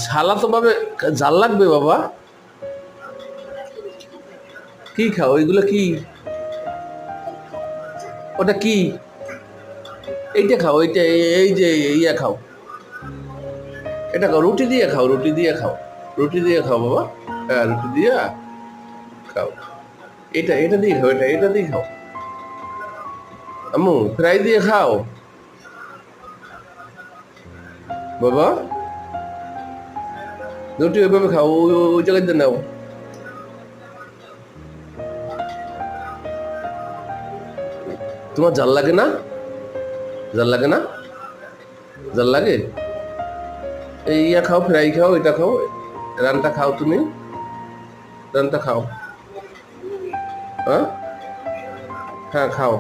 শালা তো ভাবে জাল লাগবে বাবা। কি খাও ওইগুলো? কি ওটা? কি এইটা খাও, এইটা এই যে ইয়া খাও, এটা খাও, রুটি দিয়ে খাও, রুটি দিয়ে খাও, রুটি দিয়ে খাও বাবা। হ্যাঁ, রুটি দিয়ে খাও। এটা এটা দিয়ে খাও, এটা দিয়ে খাও। আম্মু ফ্রাই দিয়ে খাও বাবা। রুটি ওইভাবে খাও, ওই জায়গায় দিয়ে নাও। তোমার জাল লাগে না? জাল লাগে না? জাল লাগে? এই ইয়া খাও, ফ্রাই খাও, এটা খাও, রানটা খাও, তুমি রানটা খাও। হ্যাঁ, হ্যাঁ খাও।